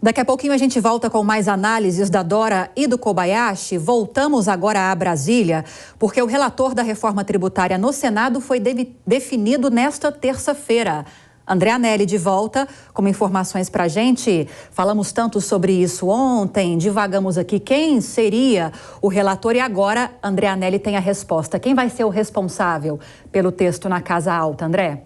Daqui a pouquinho a gente volta com mais análises da Dora e do Kobayashi. Voltamos agora a Brasília, porque o relator da reforma tributária no Senado foi definido nesta terça-feira. André Anelli de volta com informações para a gente. Falamos tanto sobre isso ontem, divagamos aqui quem seria o relator e agora André Anelli tem a resposta. Quem vai ser o responsável pelo texto na Casa Alta, André?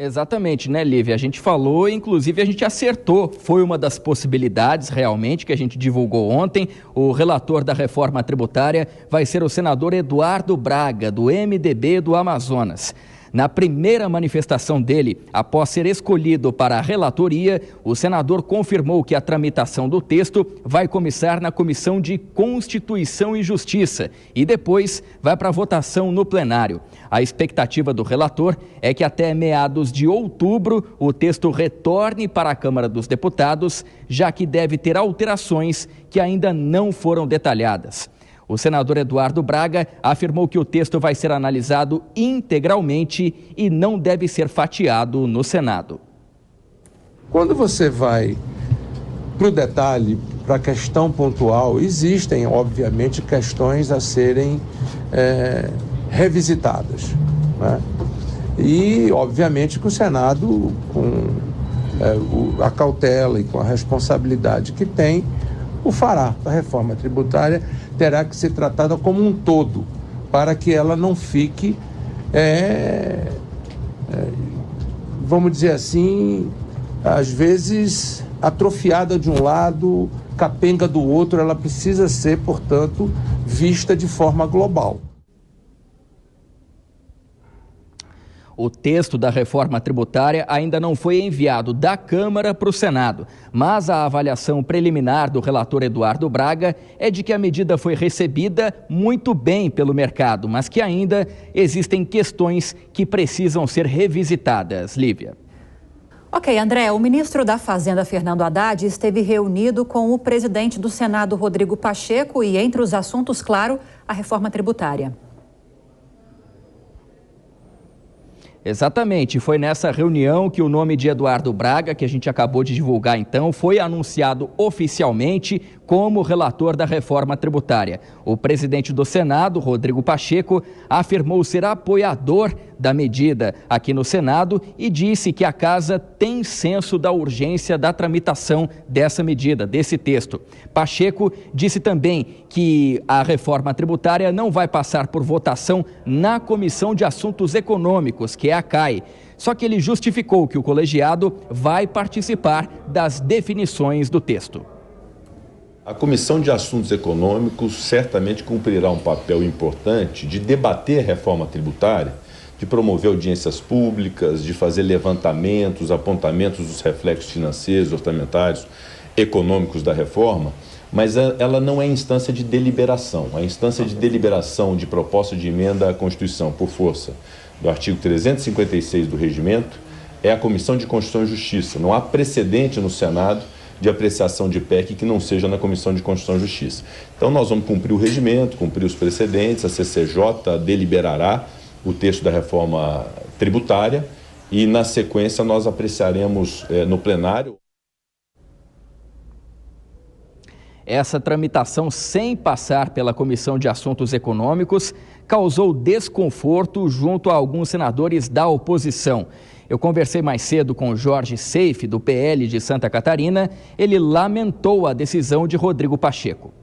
Exatamente, né, Lívia? A gente falou, inclusive a gente acertou. Foi uma das possibilidades realmente que a gente divulgou ontem. O relator da reforma tributária vai ser o senador Eduardo Braga, do MDB do Amazonas. Na primeira manifestação dele, após ser escolhido para a relatoria, o senador confirmou que a tramitação do texto vai começar na Comissão de Constituição e Justiça e depois vai para a votação no plenário. A expectativa do relator é que até meados de outubro o texto retorne para a Câmara dos Deputados, já que deve ter alterações que ainda não foram detalhadas. O senador Eduardo Braga afirmou que o texto vai ser analisado integralmente e não deve ser fatiado no Senado. Quando você vai para o detalhe, para a questão pontual, existem, obviamente, questões a serem revisitadas, né? E, obviamente, que o Senado, com a cautela e com a responsabilidade que tem, o fará. A reforma tributária terá que ser tratada como um todo, para que ela não fique, vamos dizer assim, às vezes atrofiada de um lado, capenga do outro. Ela precisa ser, portanto, vista de forma global. O texto da reforma tributária ainda não foi enviado da Câmara para o Senado, mas a avaliação preliminar do relator Eduardo Braga é de que a medida foi recebida muito bem pelo mercado, mas que ainda existem questões que precisam ser revisitadas. Lívia. Ok, André, o ministro da Fazenda, Fernando Haddad, esteve reunido com o presidente do Senado, Rodrigo Pacheco, e entre os assuntos, claro, a reforma tributária. Exatamente, foi nessa reunião que o nome de Eduardo Braga, que a gente acabou de divulgar então, foi anunciado oficialmente como relator da reforma tributária. O presidente do Senado, Rodrigo Pacheco, afirmou ser apoiador da medida aqui no Senado e disse que a casa tem senso da urgência da tramitação dessa medida, desse texto. Pacheco disse também que a reforma tributária não vai passar por votação na Comissão de Assuntos Econômicos, que é a CAI. Só que ele justificou que o colegiado vai participar das definições do texto. A Comissão de Assuntos Econômicos certamente cumprirá um papel importante de debater a reforma tributária, de promover audiências públicas, de fazer levantamentos, apontamentos dos reflexos financeiros, orçamentários, econômicos da reforma, mas ela não é instância de deliberação. A instância de deliberação de proposta de emenda à Constituição por força do artigo 356 do Regimento é a Comissão de Constituição e Justiça. Não há precedente no Senado de apreciação de PEC que não seja na Comissão de Constituição e Justiça. Então nós vamos cumprir o regimento, cumprir os precedentes, a CCJ deliberará o texto da reforma tributária e, na sequência, nós apreciaremos no plenário. Essa tramitação sem passar pela Comissão de Assuntos Econômicos causou desconforto junto a alguns senadores da oposição. Eu conversei mais cedo com Jorge Seife, do PL de Santa Catarina. Ele lamentou a decisão de Rodrigo Pacheco.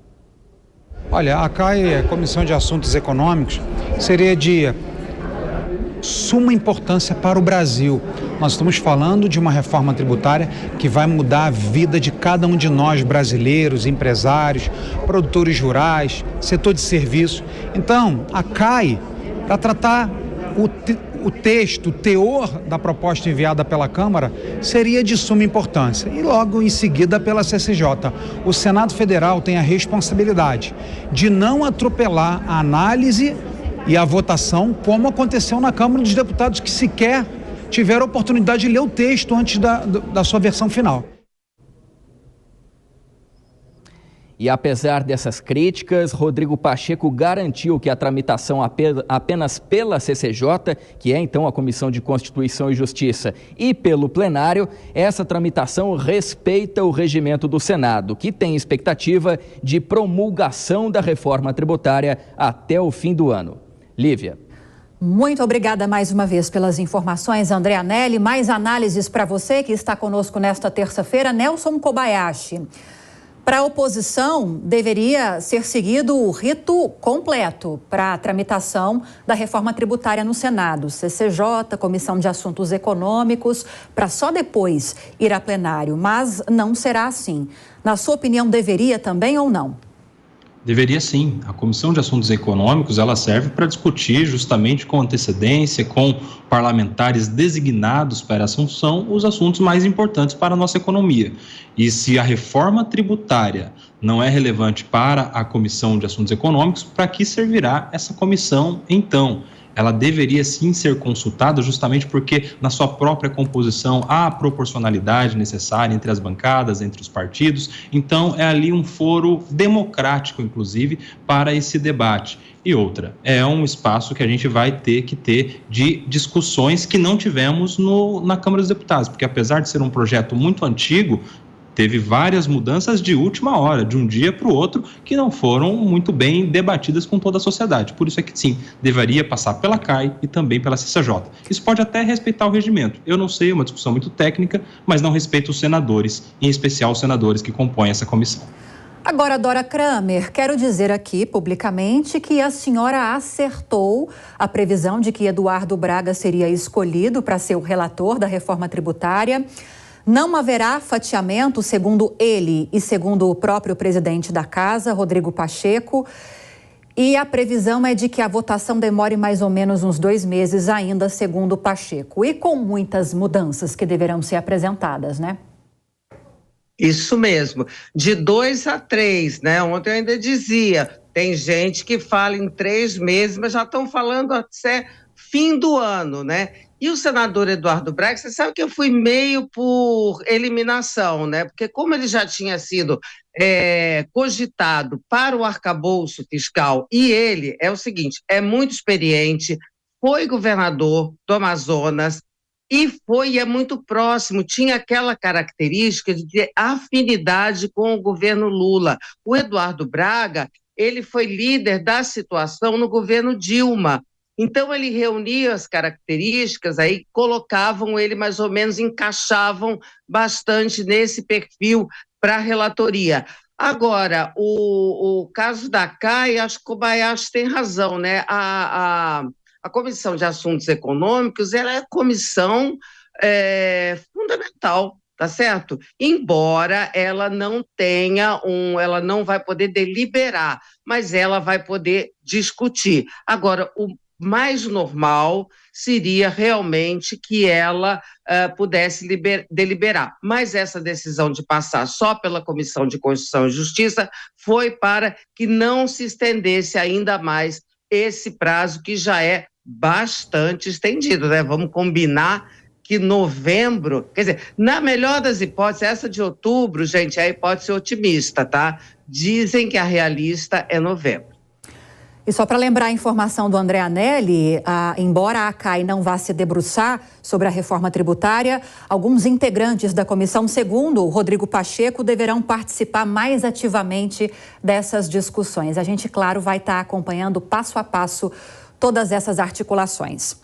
Olha, a CAI, a Comissão de Assuntos Econômicos, seria de suma importância para o Brasil. Nós estamos falando de uma reforma tributária que vai mudar a vida de cada um de nós brasileiros, empresários, produtores rurais, setor de serviços. Então, a CAI, para tratar o texto, o teor da proposta enviada pela Câmara, seria de suma importância. E logo em seguida pela CCJ. O Senado Federal tem a responsabilidade de não atropelar a análise e a votação, como aconteceu na Câmara dos Deputados, que sequer tiveram a oportunidade de ler o texto antes da sua versão final. E apesar dessas críticas, Rodrigo Pacheco garantiu que a tramitação apenas pela CCJ, que é então a Comissão de Constituição e Justiça, e pelo plenário, essa tramitação respeita o regimento do Senado, que tem expectativa de promulgação da reforma tributária até o fim do ano. Lívia. Muito obrigada mais uma vez pelas informações, André Anelli. Mais análises para você que está conosco nesta terça-feira, Nelson Kobayashi. Para a oposição, deveria ser seguido o rito completo para a tramitação da reforma tributária no Senado. CCJ, Comissão de Assuntos Econômicos, para só depois ir a plenário. Mas não será assim. Na sua opinião, deveria também ou não? Deveria sim. A Comissão de Assuntos Econômicos, ela serve para discutir justamente com antecedência, com parlamentares designados para essa função, os assuntos mais importantes para a nossa economia. E se a reforma tributária não é relevante para a Comissão de Assuntos Econômicos, para que servirá essa comissão então? Ela deveria sim ser consultada justamente porque na sua própria composição há a proporcionalidade necessária entre as bancadas, entre os partidos, então é ali um foro democrático, inclusive, para esse debate. E outra, é um espaço que a gente vai ter que ter de discussões que não tivemos na Câmara dos Deputados, porque apesar de ser um projeto muito antigo, teve várias mudanças de última hora, de um dia para o outro, que não foram muito bem debatidas com toda a sociedade. Por isso é que, sim, deveria passar pela CAI e também pela CCJ. Isso pode até respeitar o regimento. Eu não sei, é uma discussão muito técnica, mas não respeita os senadores, em especial os senadores que compõem essa comissão. Agora, Dora Kramer, quero dizer aqui publicamente que a senhora acertou a previsão de que Eduardo Braga seria escolhido para ser o relator da reforma tributária. Não haverá fatiamento, segundo ele e segundo o próprio presidente da casa, Rodrigo Pacheco. E a previsão é de que a votação demore mais ou menos uns 2 meses ainda, segundo o Pacheco. E com muitas mudanças que deverão ser apresentadas, né? Isso mesmo, de 2 a 3, né? Ontem eu ainda dizia, tem gente que fala em 3 meses, mas já estão falando até fim do ano, né? E o senador Eduardo Braga, você sabe que eu fui meio por eliminação, né? Porque como ele já tinha sido cogitado para o arcabouço fiscal, e ele, é o seguinte, é muito experiente, foi governador do Amazonas, e é muito próximo, tinha aquela característica de ter afinidade com o governo Lula. O Eduardo Braga, ele foi líder da situação no governo Dilma. Então, ele reunia as características, aí colocavam ele mais ou menos, encaixavam bastante nesse perfil para a relatoria. Agora, o caso da CAI, acho que o Kobayashi tem razão, né? A Comissão de Assuntos Econômicos, ela é comissão fundamental, tá certo? Embora ela não tenha ela não vai poder deliberar, mas ela vai poder discutir. Agora, o mais normal seria realmente que ela pudesse deliberar. Mas essa decisão de passar só pela Comissão de Constituição e Justiça foi para que não se estendesse ainda mais esse prazo que já é bastante estendido, né? Vamos combinar que novembro, quer dizer, na melhor das hipóteses, essa de outubro, gente, é a hipótese otimista, tá? Dizem que a realista é novembro. E só para lembrar a informação do André Anelli, embora a CAI não vá se debruçar sobre a reforma tributária, alguns integrantes da comissão, segundo o Rodrigo Pacheco, deverão participar mais ativamente dessas discussões. A gente, claro, vai estar acompanhando passo a passo todas essas articulações.